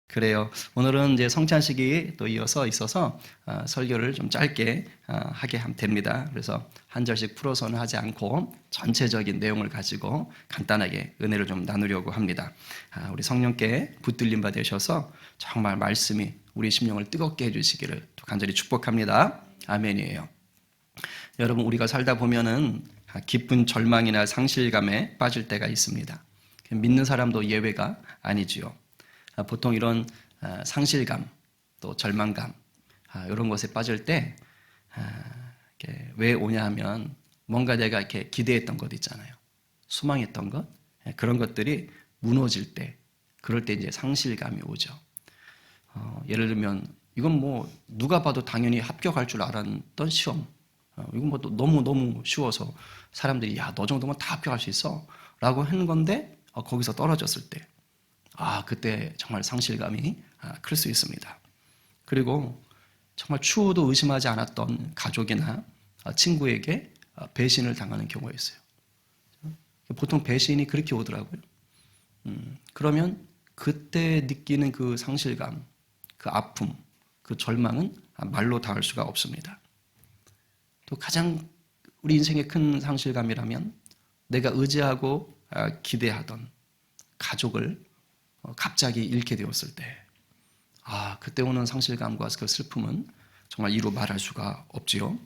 그래요. 오늘은 이제 성찬식이 또 이어서 있어서 설교를 좀 짧게 하게 하면 됩니다. 그래서 한 절씩 풀어서는 하지 않고 전체적인 내용을 가지고 간단하게 은혜를 좀 나누려고 합니다. 우리 성령께 붙들림 받으셔서 정말 말씀이 우리 심령을 뜨겁게 해주시기를 또 간절히 축복합니다. 아멘이에요. 여러분, 우리가 살다 보면은 깊은 절망이나 상실감에 빠질 때가 있습니다. 믿는 사람도 예외가 아니지요. 보통 이런 상실감, 또 절망감, 이런 것에 빠질 때 왜 오냐 하면 뭔가 내가 이렇게 기대했던 것 있잖아요. 소망했던 것, 그런 것들이 무너질 때, 그럴 때 이제 상실감이 오죠. 예를 들면 이건 뭐 누가 봐도 당연히 합격할 줄 알았던 시험, 이건 뭐 너무 쉬워서 사람들이 야, 너 정도면 다 합격할 수 있어 라고 하는 건데 거기서 떨어졌을 때 그때 정말 상실감이 클 수 있습니다. 그리고 정말 추호도 의심하지 않았던 가족이나 친구에게 배신을 당하는 경우가 있어요. 보통 배신이 그렇게 오더라고요. 그러면 그때 느끼는 그 상실감, 그 아픔, 그 절망은 말로 닿을 수가 없습니다. 또 가장 우리 인생의 큰 상실감이라면 내가 의지하고 기대하던 가족을 갑자기 잃게 되었을 때, 그때 오는 상실감과 그 슬픔은 정말 이루 말할 수가 없지요.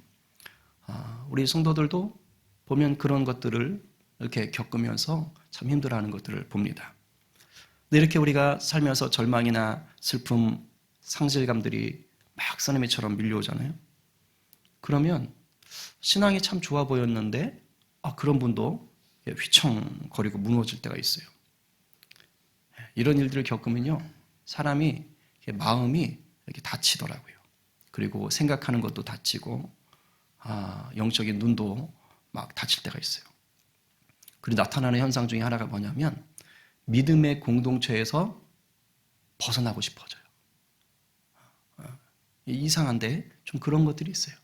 우리 성도들도 보면 그런 것들을 이렇게 겪으면서 참 힘들어하는 것들을 봅니다. 근데 이렇게 우리가 살면서 절망이나 슬픔, 상실감들이 막 쓰나미처럼 밀려오잖아요. 그러면 신앙이 참 좋아 보였는데 그런 분도 휘청거리고 무너질 때가 있어요. 이런 일들을 겪으면요, 사람이 마음이 이렇게 다치더라고요. 그리고 생각하는 것도 다치고, 영적인 눈도 막 다칠 때가 있어요. 그리고 나타나는 현상 중에 하나가 뭐냐면, 믿음의 공동체에서 벗어나고 싶어져요. 이상한데, 좀 그런 것들이 있어요.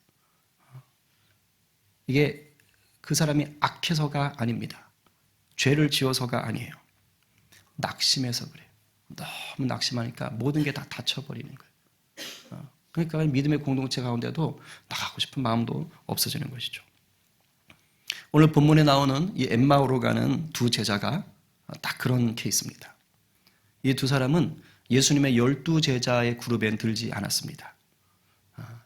이게 그 사람이 악해서가 아닙니다. 죄를 지어서가 아니에요. 낙심해서 그래요. 너무 낙심하니까 모든 게 다 닫혀버리는 거예요. 그러니까 믿음의 공동체 가운데도 나가고 싶은 마음도 없어지는 것이죠. 오늘 본문에 나오는 이 엠마오로 가는 두 제자가 딱 그런 케이스입니다. 이 두 사람은 예수님의 12제자의 그룹엔 들지 않았습니다.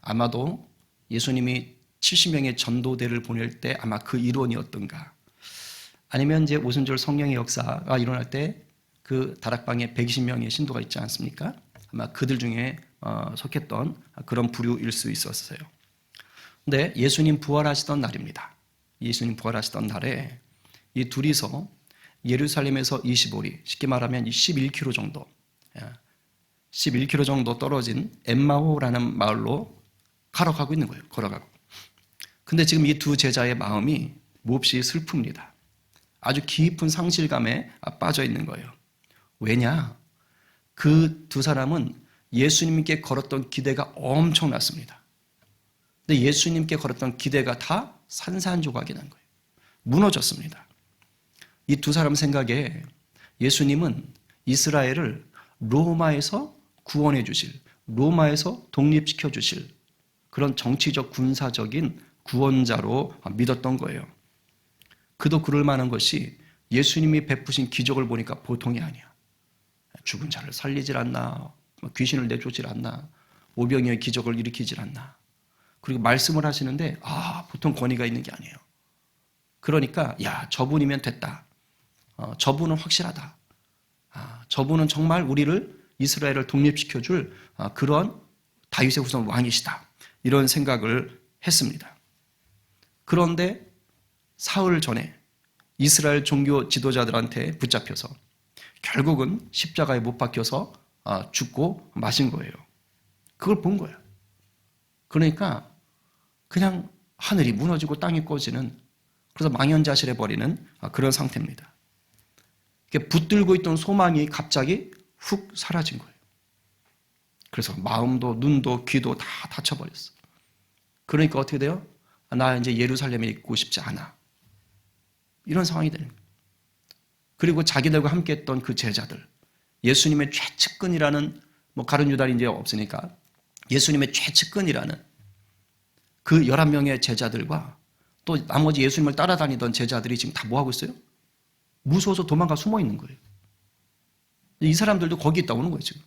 아마도 예수님이 70명의 전도대를 보낼 때 아마 그 일원이었던가, 아니면 이제 오순절 성령의 역사가 일어날 때 그 다락방에 120명의 신도가 있지 않습니까? 아마 그들 중에 속했던 그런 부류일 수 있었어요. 근데 예수님 부활하시던 날입니다. 예수님 부활하시던 날에 이 둘이서 예루살렘에서 25리, 쉽게 말하면 11km 정도, 11km 정도 떨어진 엠마오라는 마을로 걸어가고 있는 거예요. 걸어가고. 근데 지금 이 두 제자의 마음이 몹시 슬픕니다. 아주 깊은 상실감에 빠져 있는 거예요. 왜냐? 그 두 사람은 예수님께 걸었던 기대가 엄청났습니다. 근데 예수님께 걸었던 기대가 다 산산조각이 난 거예요. 무너졌습니다. 이 두 사람 생각에 예수님은 이스라엘을 로마에서 구원해 주실, 로마에서 독립시켜 주실 그런 정치적 군사적인 구원자로 믿었던 거예요. 그도 그럴 만한 것이 예수님이 베푸신 기적을 보니까 보통이 아니야. 죽은 자를 살리질 않나, 귀신을 내쫓질 않나, 오병이어의 기적을 일으키질 않나. 그리고 말씀을 하시는데 보통 권위가 있는 게 아니에요. 그러니까 저분이면 됐다. 저분은 확실하다. 저분은 정말 우리를, 이스라엘을 독립시켜줄 그런 다윗의 후손 왕이시다. 이런 생각을 했습니다. 그런데 사흘 전에 이스라엘 종교 지도자들한테 붙잡혀서 결국은 십자가에 못 박혀서 죽고 마신 거예요. 그걸 본 거예요. 그러니까 그냥 하늘이 무너지고 땅이 꺼지는, 그래서 망연자실해버리는 그런 상태입니다. 붙들고 있던 소망이 갑자기 훅 사라진 거예요. 그래서 마음도 눈도 귀도 다 닫혀버렸어. 그러니까 어떻게 돼요? 나 이제 예루살렘에 있고 싶지 않아. 이런 상황이 되는 거예요. 그리고 자기들과 함께 했던 그 제자들, 예수님의 최측근이라는, 뭐 가룟 유다는 이제 없으니까 예수님의 최측근이라는 그 11명의 제자들과 또 나머지 예수님을 따라다니던 제자들이 지금 다 뭐하고 있어요? 무서워서 도망가 숨어 있는 거예요. 이 사람들도 거기 있다 오는 거예요, 지금.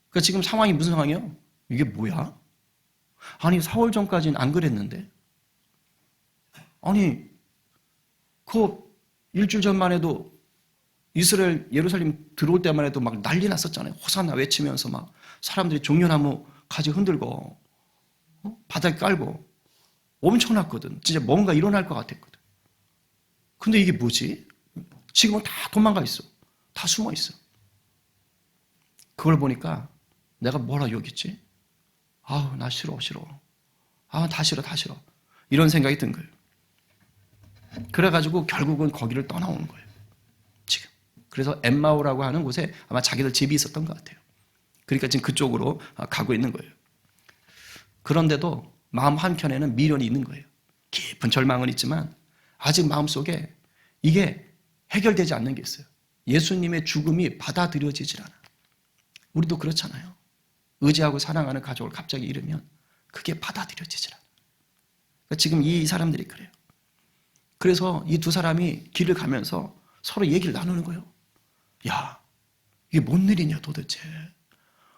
그러니까 지금 상황이 무슨 상황이에요? 이게 뭐야? 아니, 4월 전까지는 안 그랬는데. 아니, 그 일주일 전만 해도 이스라엘 예루살렘 들어올 때만 해도 막 난리 났었잖아요. 호산나 외치면서 막 사람들이 종려나무 가지 흔들고 바닥에 깔고 엄청났거든. 진짜 뭔가 일어날 것 같았거든. 근데 이게 뭐지? 지금은 다 도망가 있어. 다 숨어 있어. 그걸 보니까 내가 뭐라 여겼지? 아우, 나 싫어. 아, 다 싫어. 이런 생각이 든 거예요. 그래가지고 결국은 거기를 떠나오는 거예요. 지금. 그래서 엠마오라고 하는 곳에 아마 자기들 집이 있었던 것 같아요. 그러니까 지금 그쪽으로 가고 있는 거예요. 그런데도 마음 한켠에는 미련이 있는 거예요. 깊은 절망은 있지만 아직 마음속에 이게 해결되지 않는 게 있어요. 예수님의 죽음이 받아들여지질 않아. 우리도 그렇잖아요. 의지하고 사랑하는 가족을 갑자기 잃으면 그게 받아들여지질 않아. 그러니까 지금 이 사람들이 그래요. 그래서 이 두 사람이 길을 가면서 서로 얘기를 나누는 거예요. 야, 이게 뭔 일이냐 도대체.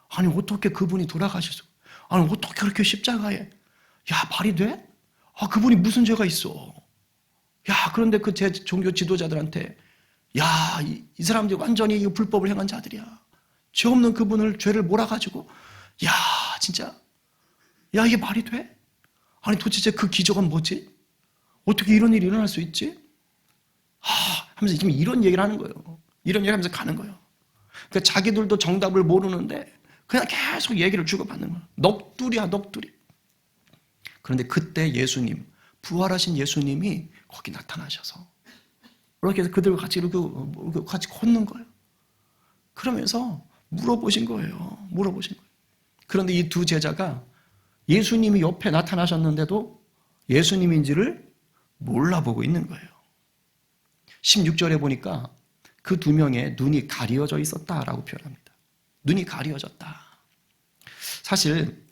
아니, 어떻게 그분이 돌아가셨어? 아니, 어떻게 그렇게 십자가에. 야, 말이 돼? 아, 그분이 무슨 죄가 있어? 야, 그런데 그 종교 지도자들한테 야, 이 사람들이 완전히 이 불법을 행한 자들이야. 죄 없는 그분을 죄를 몰아가지고 야, 진짜 야, 이게 말이 돼? 아니, 도대체 그 기적은 뭐지? 어떻게 이런 일이 일어날 수 있지? 하면서 지금 이런 얘기를 하는 거예요. 이런 얘기를 하면서 가는 거예요. 그러니까 자기들도 정답을 모르는데 그냥 계속 얘기를 주고받는 거예요. 넋두리야. 그런데 그때 예수님, 부활하신 예수님이 거기 나타나셔서 이렇게 해서 그들과 같이 같이 걷는 거예요. 그러면서 물어보신 거예요. 그런데 이 두 제자가 예수님이 옆에 나타나셨는데도 예수님인지를 몰라보고 있는 거예요. 16절에 보니까 그 두 명의 눈이 가려져 있었다라고 표현합니다. 눈이 가려졌다. 사실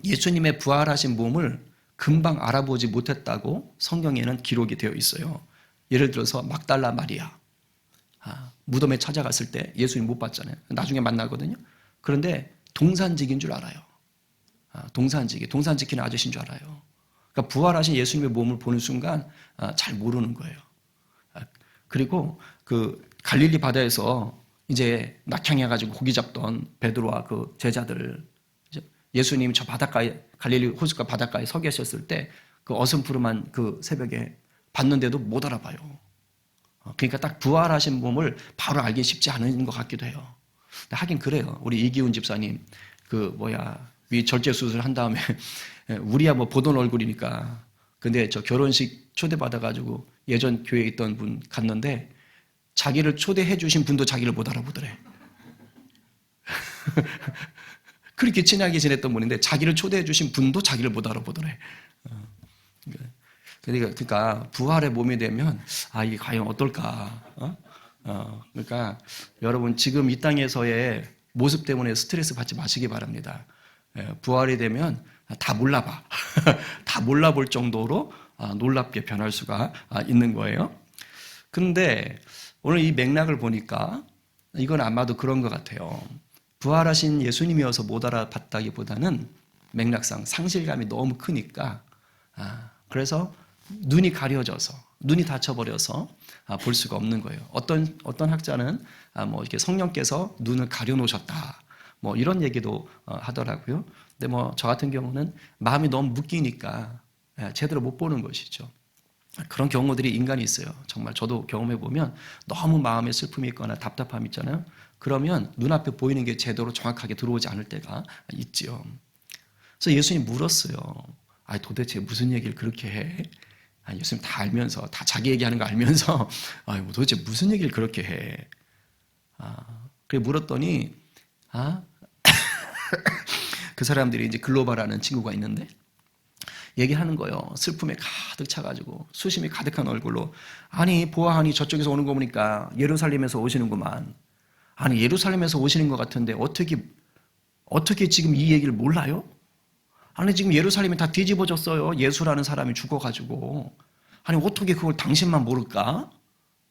예수님의 부활하신 몸을 금방 알아보지 못했다고 성경에는 기록이 되어 있어요. 예를 들어서 막달라 마리아, 무덤에 찾아갔을 때 예수님 못 봤잖아요. 나중에 만나거든요. 그런데 동산직인 줄 알아요. 동산 지키는 아저씨인 줄 알아요. 그러니까 부활하신 예수님의 몸을 보는 순간 잘 모르는 거예요. 그리고 그 갈릴리 바다에서 이제 낙향해가지고 고기 잡던 베드로와 그 제자들, 예수님 저 바닷가에, 갈릴리 호숫가 바닷가에 서 계셨을 때 그 어슴푸름한 그 새벽에 봤는데도 못 알아봐요. 그러니까 딱 부활하신 몸을 바로 알기 쉽지 않은 것 같기도 해요. 하긴 그래요. 우리 이기훈 집사님 위 절제 수술 한 다음에 우리야 뭐 보던 얼굴이니까. 근데 저 결혼식 초대받아가지고 예전 교회에 있던 분 갔는데 자기를 초대해 주신 분도 자기를 못 알아보더래. 그렇게 친하게 지냈던 분인데 자기를 초대해 주신 분도 자기를 못 알아보더래. 그러니까 부활의 몸이 되면 이게 과연 어떨까? 그러니까 여러분 지금 이 땅에서의 모습 때문에 스트레스 받지 마시기 바랍니다. 부활이 되면 다 몰라봐. 다 몰라볼 정도로 놀랍게 변할 수가 있는 거예요. 그런데 오늘 이 맥락을 보니까 이건 아마도 그런 것 같아요. 부활하신 예수님이어서 못 알아봤다기보다는 맥락상 상실감이 너무 크니까 그래서 눈이 가려져서 눈이 닫혀버려서 볼 수가 없는 거예요. 어떤 학자는 뭐 이렇게 성령께서 눈을 가려놓으셨다. 뭐 이런 얘기도 하더라고요. 근데 뭐 저 같은 경우는 마음이 너무 묶이니까 제대로 못 보는 것이죠. 그런 경우들이 인간이 있어요. 정말 저도 경험해 보면 너무 마음에 슬픔이 있거나 답답함이 있잖아요. 그러면 눈앞에 보이는 게 제대로 정확하게 들어오지 않을 때가 있지요. 그래서 예수님 물었어요. 도대체 무슨 얘기를 그렇게 해? 예수님 다 알면서, 다 자기 얘기하는 거 알면서 도대체 무슨 얘기를 그렇게 해? 그래 물었더니 그 사람들이 이제 글로바라는 친구가 있는데 얘기하는 거예요. 슬픔에 가득 차가지고 수심이 가득한 얼굴로 보아하니 저쪽에서 오는 거 보니까 예루살렘에서 오시는구만. 아니 예루살렘에서 오시는 것 같은데 어떻게 지금 이 얘기를 몰라요? 아니 지금 예루살렘이 다 뒤집어졌어요. 예수라는 사람이 죽어가지고. 아니 어떻게 그걸 당신만 모를까?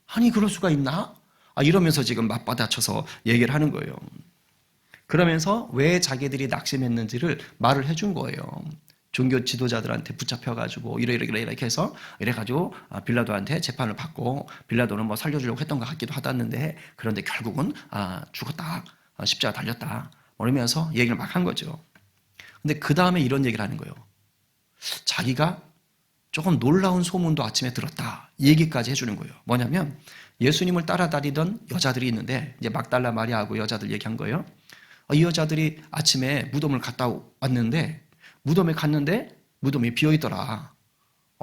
아니 그럴 수가 있나? 이러면서 지금 맞받아쳐서 얘기를 하는 거예요. 그러면서 왜 자기들이 낙심했는지를 말을 해준 거예요. 종교 지도자들한테 붙잡혀가지고 이렇게 해서 이래가지고 빌라도한테 재판을 받고 빌라도는 뭐 살려주려고 했던 것 같기도 하다는데 그런데 결국은 죽었다. 십자가 달렸다. 그러면서 얘기를 막 한 거죠. 근데 그 다음에 이런 얘기를 하는 거예요. 자기가 조금 놀라운 소문도 아침에 들었다. 이 얘기까지 해주는 거예요. 뭐냐면 예수님을 따라다니던 여자들이 있는데 이제 막달라 마리아하고 여자들 얘기한 거예요. 이 여자들이 아침에 무덤을 갔다 왔는데 무덤에 갔는데 무덤이 비어있더라.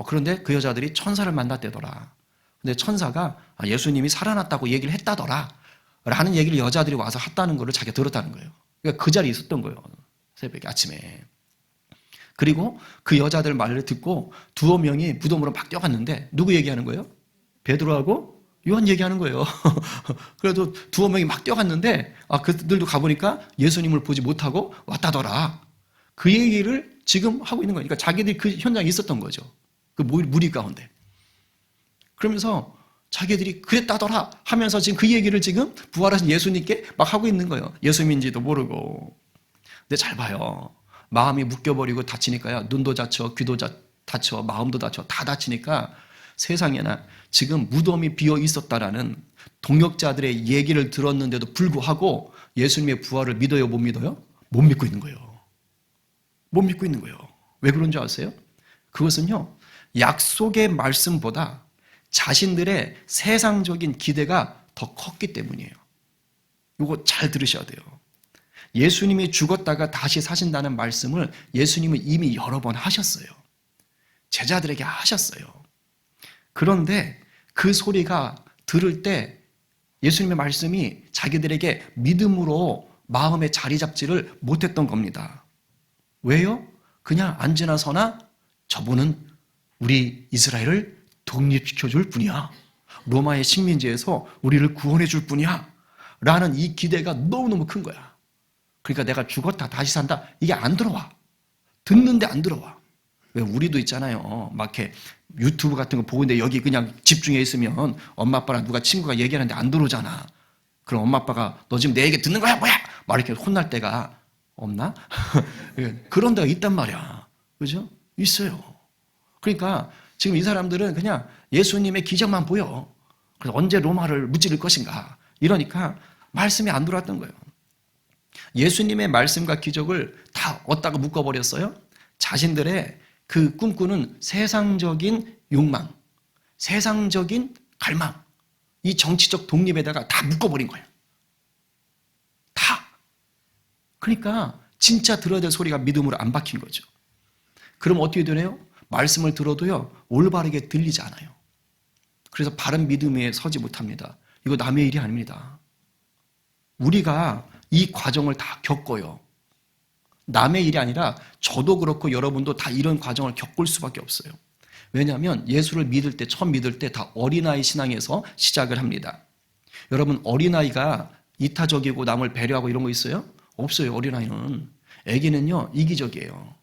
그런데 그 여자들이 천사를 만났대더라. 근데 천사가 예수님이 살아났다고 얘기를 했다더라. 라는 얘기를 여자들이 와서 했다는 거를 자기가 들었다는 거예요. 그러니까 그 자리에 있었던 거예요. 새벽에 아침에. 그리고 그 여자들 말을 듣고 두어 명이 무덤으로 막 뛰어갔는데 누구 얘기하는 거예요? 베드로하고 요한 얘기하는 거예요. 그래도 두어 명이 막 뛰어갔는데 그들도 가보니까 예수님을 보지 못하고 왔다더라. 그 얘기를 지금 하고 있는 거니까 자기들이 그 현장에 있었던 거죠. 그 무리 가운데. 그러면서 자기들이 그랬다더라 하면서 지금 그 얘기를 지금 부활하신 예수님께 막 하고 있는 거예요. 예수님인지도 모르고. 근데 잘 봐요. 마음이 묶여버리고 다치니까요. 눈도 다쳐, 귀도 다쳐, 마음도 다쳐, 다 다치니까 세상에나 지금 무덤이 비어 있었다라는 동역자들의 얘기를 들었는데도 불구하고 예수님의 부활을 믿어요, 못 믿어요? 못 믿고 있는 거예요. 못 믿고 있는 거예요. 왜 그런 줄 아세요? 그것은요, 약속의 말씀보다 자신들의 세상적인 기대가 더 컸기 때문이에요. 이거 잘 들으셔야 돼요. 예수님이 죽었다가 다시 사신다는 말씀을 예수님은 이미 여러 번 하셨어요. 제자들에게 하셨어요. 그런데 그 소리가 들을 때 예수님의 말씀이 자기들에게 믿음으로 마음에 자리 잡지를 못했던 겁니다. 왜요? 그냥 앉으나 서나 저분은 우리 이스라엘을 독립시켜줄 분이야. 로마의 식민지에서 우리를 구원해줄 분이야. 라는 이 기대가 너무너무 큰 거야. 그러니까 내가 죽었다 다시 산다 이게 안 들어와. 듣는데 안 들어와. 왜 우리도 있잖아요. 막 이렇게 유튜브 같은 거 보고 있는데 여기 그냥 집중해 있으면 엄마 아빠랑 누가 친구가 얘기하는데 안 들어오잖아. 그럼 엄마 아빠가 너 지금 내 얘기 듣는 거야 뭐야? 막 이렇게 혼날 때가 없나? 그런 데가 있단 말이야. 그죠? 있어요. 그러니까 지금 이 사람들은 그냥 예수님의 기적만 보여. 그래서 언제 로마를 무찌를 것인가. 이러니까 말씀이 안 들어왔던 거예요. 예수님의 말씀과 기적을 다 얻다가 묶어버렸어요. 자신들의 그 꿈꾸는 세상적인 욕망, 세상적인 갈망, 이 정치적 독립에다가 다 묶어버린 거예요. 다. 그러니까 진짜 들어야 될 소리가 믿음으로 안 박힌 거죠. 그럼 어떻게 되나요? 말씀을 들어도요, 올바르게 들리지 않아요. 그래서 바른 믿음 위에 서지 못합니다. 이거 남의 일이 아닙니다. 우리가 이 과정을 다 겪어요. 남의 일이 아니라 저도 그렇고 여러분도 다 이런 과정을 겪을 수밖에 없어요. 왜냐하면 예수를 믿을 때, 처음 믿을 때 다 어린아이 신앙에서 시작을 합니다. 여러분, 어린아이가 이타적이고 남을 배려하고 이런 거 있어요? 없어요, 어린아이는. 아기는요, 이기적이에요.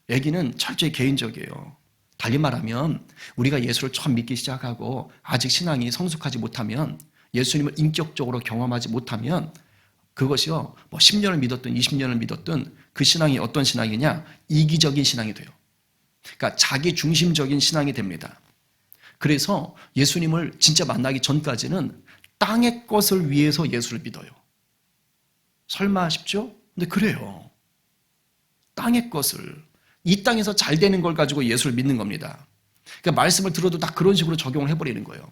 아기는 철저히 개인적이에요. 달리 말하면 우리가 예수를 처음 믿기 시작하고 아직 신앙이 성숙하지 못하면 예수님을 인격적으로 경험하지 못하면 그것이요, 뭐 10년을 믿었든 20년을 믿었든 그 신앙이 어떤 신앙이냐? 이기적인 신앙이 돼요. 그러니까 자기 중심적인 신앙이 됩니다. 그래서 예수님을 진짜 만나기 전까지는 땅의 것을 위해서 예수를 믿어요. 설마 싶죠? 근데 그래요. 땅의 것을, 이 땅에서 잘 되는 걸 가지고 예수를 믿는 겁니다. 그러니까 말씀을 들어도 다 그런 식으로 적용을 해버리는 거예요.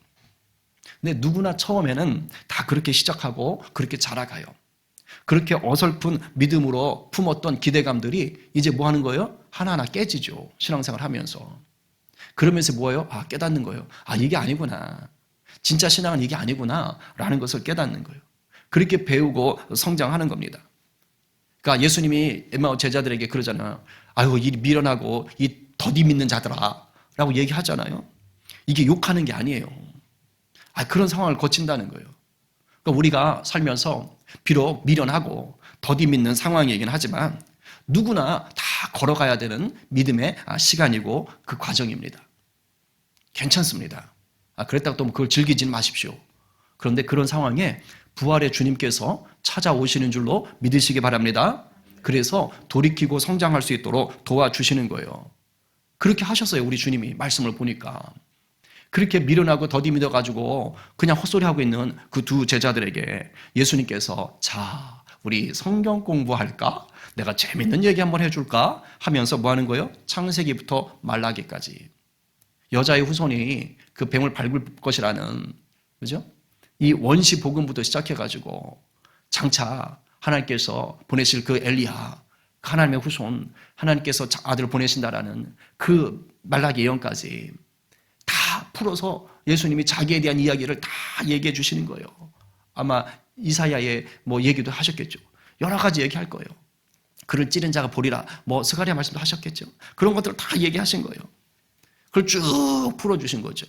근데 누구나 처음에는 다 그렇게 시작하고 그렇게 자라가요. 그렇게 어설픈 믿음으로 품었던 기대감들이 이제 뭐 하는 거예요? 하나하나 깨지죠. 신앙생활 하면서. 그러면서 뭐예요? 깨닫는 거예요. 이게 아니구나. 진짜 신앙은 이게 아니구나. 라는 것을 깨닫는 거예요. 그렇게 배우고 성장하는 겁니다. 그러니까 예수님이 엠마오 제자들에게 그러잖아요. 아유, 이 미련하고 이 더디 믿는 자들아. 라고 얘기하잖아요. 이게 욕하는 게 아니에요. 그런 상황을 거친다는 거예요. 그러니까 우리가 살면서 비록 미련하고 더디 믿는 상황이긴 하지만 누구나 다 걸어가야 되는 믿음의 시간이고 그 과정입니다. 괜찮습니다. 그랬다고 또 그걸 즐기지는 마십시오. 그런데 그런 상황에 부활의 주님께서 찾아오시는 줄로 믿으시기 바랍니다. 그래서 돌이키고 성장할 수 있도록 도와주시는 거예요. 그렇게 하셨어요. 우리 주님이 말씀을 보니까. 그렇게 미련하고 더디 믿어가지고 그냥 헛소리하고 있는 그 두 제자들에게 예수님께서 자, 우리 성경 공부할까? 내가 재밌는 얘기 한번 해줄까? 하면서 뭐 하는 거예요? 창세기부터 말라기까지. 여자의 후손이 그 뱀을 밟을 것이라는, 그죠? 이 원시 복음부터 시작해가지고 장차 하나님께서 보내실 그 엘리야, 하나님의 후손, 하나님께서 아들을 보내신다라는 그 말라기 예언까지 다 풀어서 예수님이 자기에 대한 이야기를 다 얘기해 주시는 거예요. 아마 이사야의 뭐 얘기도 하셨겠죠. 여러 가지 얘기할 거예요. 그를 찌른 자가 보리라. 뭐 스가랴 말씀도 하셨겠죠. 그런 것들을 다 얘기하신 거예요. 그걸 쭉 풀어주신 거죠.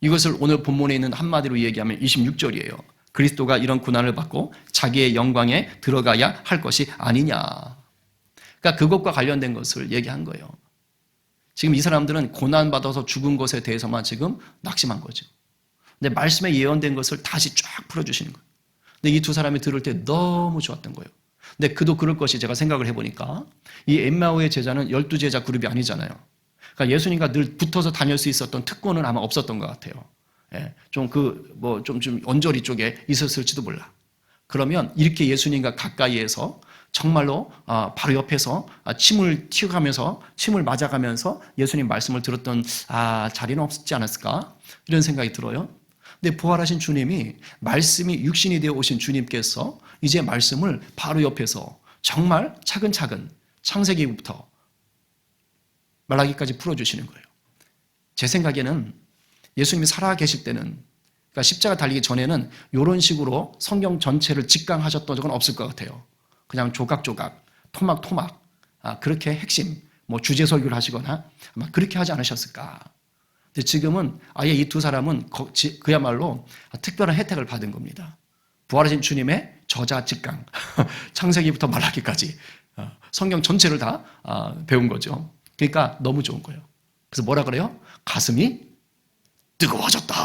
이것을 오늘 본문에 있는 한마디로 얘기하면 26절이에요. 그리스도가 이런 고난을 받고 자기의 영광에 들어가야 할 것이 아니냐. 그러니까 그것과 관련된 것을 얘기한 거예요. 지금 이 사람들은 고난받아서 죽은 것에 대해서만 지금 낙심한 거죠. 근데 말씀에 예언된 것을 다시 쫙 풀어주시는 거예요. 근데 이 두 사람이 들을 때 너무 좋았던 거예요. 근데 그도 그럴 것이 제가 생각을 해보니까 이 엠마오의 제자는 12제자 그룹이 아니잖아요. 그러니까 예수님과 늘 붙어서 다닐 수 있었던 특권은 아마 없었던 것 같아요. 예, 좀 언저리 쪽에 있었을지도 몰라. 그러면 이렇게 예수님과 가까이에서 정말로 바로 옆에서 침을 튀어가면서 침을 맞아가면서 예수님 말씀을 들었던 자리는 없지 않았을까? 이런 생각이 들어요. 근데 부활하신 주님이 말씀이 육신이 되어 오신 주님께서 이제 말씀을 바로 옆에서 정말 차근차근 창세기부터 말라기까지 풀어주시는 거예요. 제 생각에는 예수님이 살아 계실 때는, 그러니까 십자가 달리기 전에는 이런 식으로 성경 전체를 직강하셨던 적은 없을 것 같아요. 그냥 조각조각, 토막토막, 그렇게 핵심, 뭐 주제 설교를 하시거나 아마 그렇게 하지 않으셨을까. 근데 지금은 아예 이 두 사람은 그야말로 특별한 혜택을 받은 겁니다. 부활하신 주님의 저자 직강, 창세기부터 말라기까지 성경 전체를 다 배운 거죠. 그러니까 너무 좋은 거예요. 그래서 뭐라 그래요? 가슴이 뜨거워졌다.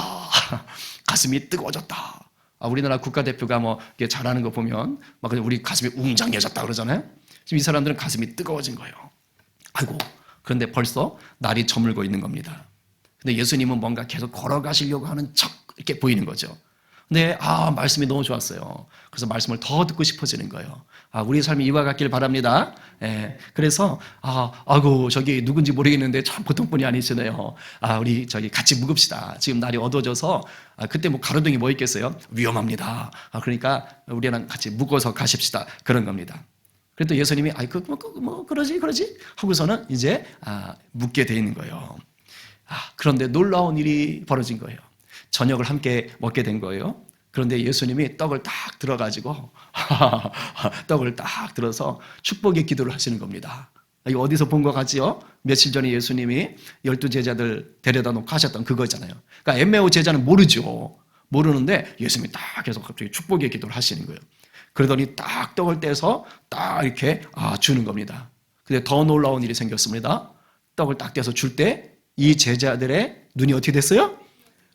가슴이 뜨거워졌다. 우리나라 국가대표가 뭐 잘하는 거 보면 막 우리 가슴이 웅장해졌다 그러잖아요. 지금 이 사람들은 가슴이 뜨거워진 거예요. 아이고, 그런데 벌써 날이 저물고 있는 겁니다. 근데 예수님은 뭔가 계속 걸어가시려고 하는 척 이렇게 보이는 거죠. 근데 말씀이 너무 좋았어요. 그래서 말씀을 더 듣고 싶어지는 거예요. 우리 삶이 이와 같길 바랍니다. 예, 그래서 아이고 저기 누군지 모르겠는데 참 보통 분이 아니시네요. 우리 저기 같이 묵읍시다. 지금 날이 어두워져서 그때 뭐 가로등이 뭐 있겠어요? 위험합니다. 그러니까 우리랑 같이 묵어서 가십시다. 그런 겁니다. 그래도 예수님이 그러지 하고서는 이제 묵게 돼 있는 거예요. 그런데 놀라운 일이 벌어진 거예요. 저녁을 함께 먹게 된 거예요. 그런데 예수님이 떡을 딱 들어가지고 떡을 딱 들어서 축복의 기도를 하시는 겁니다. 이거 어디서 본 것 같지요? 며칠 전에 예수님이 12제자들 데려다 놓고 하셨던 그거잖아요. 그러니까 엠마오 제자는 모르죠. 모르는데 예수님이 딱 계속 갑자기 축복의 기도를 하시는 거예요. 그러더니 딱 떡을 떼서 딱 이렇게 주는 겁니다. 근데 더 놀라운 일이 생겼습니다. 떡을 딱 떼서 줄 때 이 제자들의 눈이 어떻게 됐어요?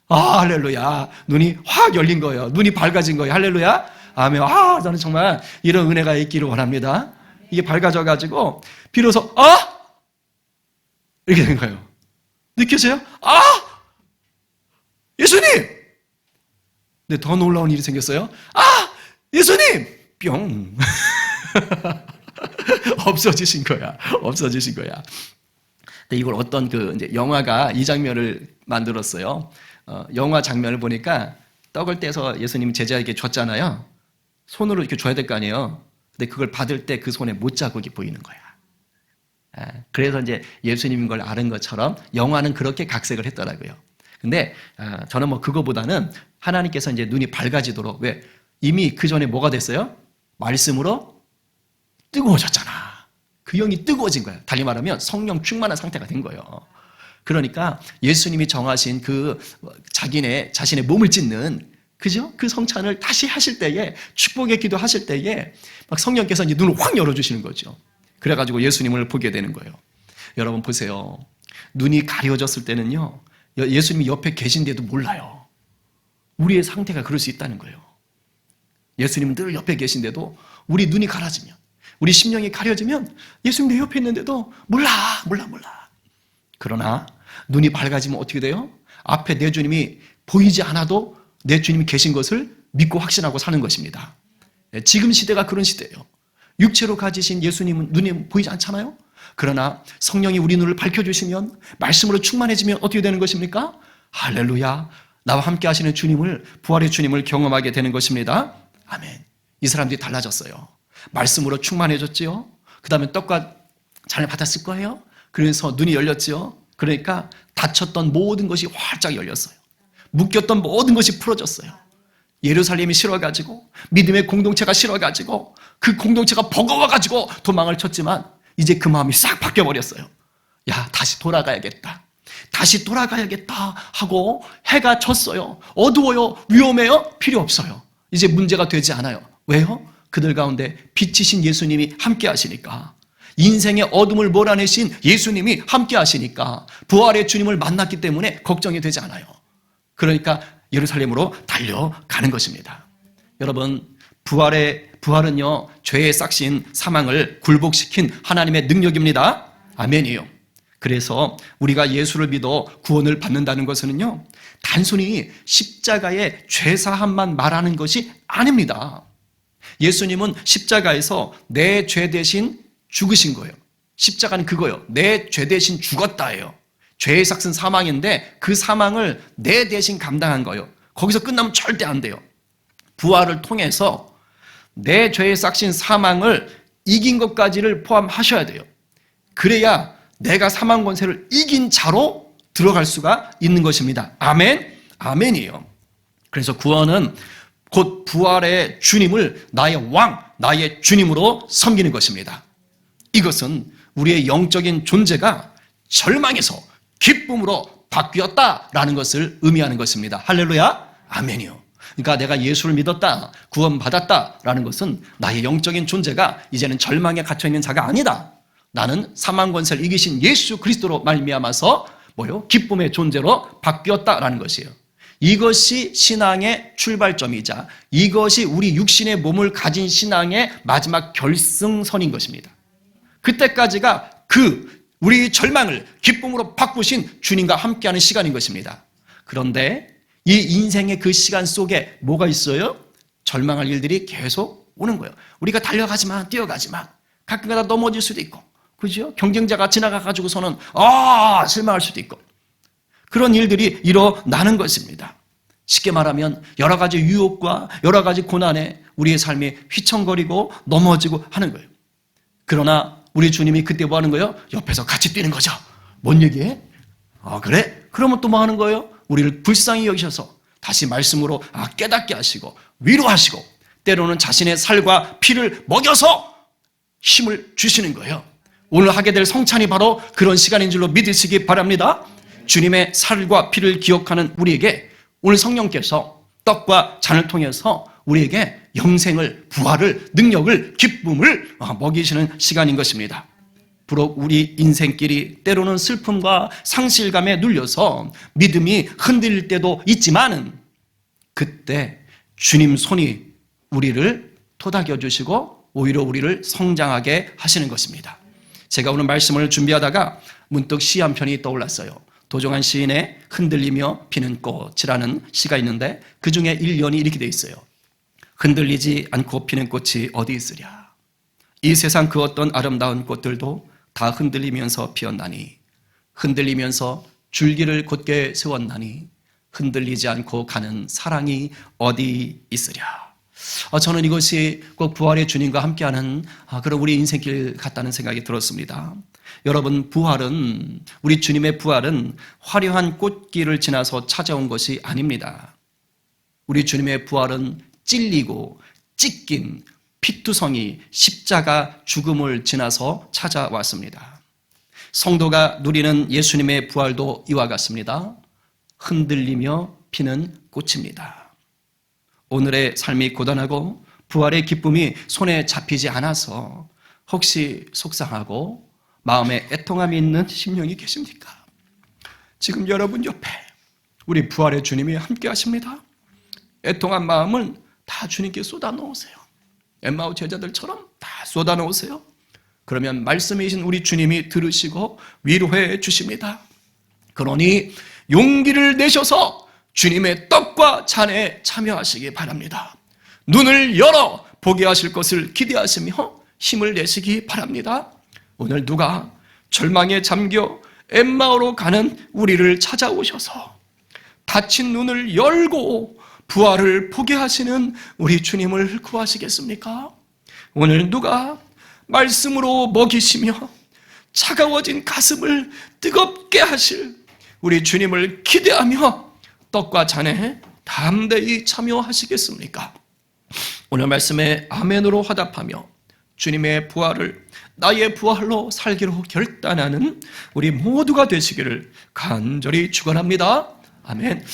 할렐루야. 눈이 확 열린 거예요. 눈이 밝아진 거예요. 할렐루야. 아멘. 저는 정말 이런 은혜가 있기를 원합니다. 이게 밝아져가지고, 비로소, 이렇게 된 거예요. 느껴져요? 예수님! 근데 더 놀라운 일이 생겼어요. 예수님! 뿅. 없어지신 거야. 없어지신 거야. 근데 이걸 어떤 이제 영화가 이 장면을 만들었어요. 영화 장면을 보니까 떡을 떼서 예수님 제자에게 줬잖아요. 손으로 이렇게 줘야 될 거 아니에요. 근데 그걸 받을 때 그 손에 못자국이 보이는 거야. 그래서 이제 예수님인 걸 아는 것처럼 영화는 그렇게 각색을 했더라고요. 근데 저는 뭐 그거보다는 하나님께서 이제 눈이 밝아지도록, 왜? 이미 그 전에 뭐가 됐어요? 말씀으로 뜨거워졌잖아. 그 영이 뜨거워진 거야. 달리 말하면 성령 충만한 상태가 된 거예요. 그러니까 예수님이 정하신 그 자신의 몸을 찢는 그죠? 그 성찬을 다시 하실 때에, 축복의 기도 하실 때에 막 성령께서 이제 눈을 확 열어주시는 거죠. 그래가지고 예수님을 보게 되는 거예요. 여러분 보세요. 눈이 가려졌을 때는요, 예수님이 옆에 계신데도 몰라요. 우리의 상태가 그럴 수 있다는 거예요. 예수님은 늘 옆에 계신데도 우리 눈이 가려지면, 우리 심령이 가려지면 예수님 내 옆에 있는데도 몰라. 그러나 눈이 밝아지면 어떻게 돼요? 앞에 내 주님이 보이지 않아도 내 주님이 계신 것을 믿고 확신하고 사는 것입니다. 지금 시대가 그런 시대예요. 육체로 가지신 예수님은 눈에 보이지 않잖아요. 그러나 성령이 우리 눈을 밝혀주시면, 말씀으로 충만해지면 어떻게 되는 것입니까? 할렐루야, 나와 함께 하시는 주님을, 부활의 주님을 경험하게 되는 것입니다. 아멘. 이 사람들이 달라졌어요. 말씀으로 충만해졌지요. 그 다음에 떡과 잔을 받았을 거예요. 그래서 눈이 열렸지요. 그러니까 닫혔던 모든 것이 활짝 열렸어요. 묶였던 모든 것이 풀어졌어요. 예루살렘이 싫어가지고, 믿음의 공동체가 싫어가지고, 그 공동체가 버거워가지고 도망을 쳤지만 이제 그 마음이 싹 바뀌어버렸어요. 야, 다시 돌아가야겠다 하고 해가 졌어요. 어두워요. 위험해요. 필요 없어요. 이제 문제가 되지 않아요. 왜요? 그들 가운데 빛이신 예수님이 함께 하시니까, 인생의 어둠을 몰아내신 예수님이 함께 하시니까, 부활의 주님을 만났기 때문에 걱정이 되지 않아요. 그러니까 예루살렘으로 달려가는 것입니다. 여러분, 부활은요, 죄의 싹신 사망을 굴복시킨 하나님의 능력입니다. 아멘이요. 그래서 우리가 예수를 믿어 구원을 받는다는 것은요, 단순히 십자가의 죄사함만 말하는 것이 아닙니다. 예수님은 십자가에서 내 죄 대신 죽으신 거예요. 십자가는 그거예요. 내 죄 대신 죽었다예요. 죄의 삭은 사망인데 그 사망을 내 대신 감당한 거예요. 거기서 끝나면 절대 안 돼요. 부활을 통해서 내 죄의 삭신 사망을 이긴 것까지를 포함하셔야 돼요. 그래야 내가 사망 권세를 이긴 자로 들어갈 수가 있는 것입니다. 아멘? 아멘이에요. 그래서 구원은 곧 부활의 주님을 나의 왕, 나의 주님으로 섬기는 것입니다. 이것은 우리의 영적인 존재가 절망에서 기쁨으로 바뀌었다라는 것을 의미하는 것입니다. 할렐루야, 아멘이요. 그러니까 내가 예수를 믿었다, 구원받았다라는 것은 나의 영적인 존재가 이제는 절망에 갇혀있는 자가 아니다. 나는 사망 권세를 이기신 예수 그리스도로 말미암아서 기쁨의 존재로 바뀌었다라는 것이에요. 이것이 신앙의 출발점이자 이것이 우리 육신의 몸을 가진 신앙의 마지막 결승선인 것입니다. 그때까지가 우리 절망을 기쁨으로 바꾸신 주님과 함께하는 시간인 것입니다. 그런데 이 인생의 그 시간 속에 뭐가 있어요? 절망할 일들이 계속 오는 거예요. 우리가 달려가지만, 뛰어가지만 가끔가다 넘어질 수도 있고, 그죠? 경쟁자가 지나가가지고서는 실망할 수도 있고, 그런 일들이 일어나는 것입니다. 쉽게 말하면 여러 가지 유혹과 여러 가지 고난에 우리의 삶이 휘청거리고 넘어지고 하는 거예요. 그러나 우리 주님이 그때 뭐 하는 거예요? 옆에서 같이 뛰는 거죠. 뭔 얘기해? 그래? 그러면 또 뭐 하는 거예요? 우리를 불쌍히 여기셔서 다시 말씀으로 깨닫게 하시고 위로하시고, 때로는 자신의 살과 피를 먹여서 힘을 주시는 거예요. 오늘 하게 될 성찬이 바로 그런 시간인 줄로 믿으시기 바랍니다. 주님의 살과 피를 기억하는 우리에게 오늘 성령께서 떡과 잔을 통해서 우리에게 영생을, 부활을, 능력을, 기쁨을 먹이시는 시간인 것입니다. 비록 우리 인생길이 때로는 슬픔과 상실감에 눌려서 믿음이 흔들릴 때도 있지만은, 그때 주님 손이 우리를 토닥여 주시고 오히려 우리를 성장하게 하시는 것입니다. 제가 오늘 말씀을 준비하다가 문득 시 한 편이 떠올랐어요. 도종환 시인의 흔들리며 피는 꽃이라는 시가 있는데, 그 중에 1년이 이렇게 돼 있어요. 흔들리지 않고 피는 꽃이 어디 있으랴. 이 세상 그 어떤 아름다운 꽃들도 다 흔들리면서 피었나니, 흔들리면서 줄기를 곧게 세웠나니, 흔들리지 않고 가는 사랑이 어디 있으랴. 저는 이것이 꼭 부활의 주님과 함께하는 그런 우리 인생길 같다는 생각이 들었습니다. 여러분, 우리 주님의 부활은 화려한 꽃길을 지나서 찾아온 것이 아닙니다. 우리 주님의 부활은 찔리고 찢긴 피투성이 십자가 죽음을 지나서 찾아왔습니다. 성도가 누리는 예수님의 부활도 이와 같습니다. 흔들리며 피는 꽃입니다. 오늘의 삶이 고단하고 부활의 기쁨이 손에 잡히지 않아서 혹시 속상하고 마음에 애통함이 있는 심령이 계십니까? 지금 여러분 옆에 우리 부활의 주님이 함께 하십니다. 애통한 마음은 다 주님께 쏟아놓으세요. 엠마오 제자들처럼 다 쏟아놓으세요. 그러면 말씀이신 우리 주님이 들으시고 위로해 주십니다. 그러니 용기를 내셔서 주님의 떡과 잔에 참여하시기 바랍니다. 눈을 열어 보게 하실 것을 기대하시며 힘을 내시기 바랍니다. 오늘 누가 절망에 잠겨 엠마오로 가는 우리를 찾아오셔서 닫힌 눈을 열고 부활을 보게 하시는 우리 주님을 구하시겠습니까? 오늘 누가 말씀으로 먹이시며 차가워진 가슴을 뜨겁게 하실 우리 주님을 기대하며 떡과 잔에 담대히 참여하시겠습니까? 오늘 말씀에 아멘으로 화답하며 주님의 부활을 나의 부활로 살기로 결단하는 우리 모두가 되시기를 간절히 축원합니다. 아멘.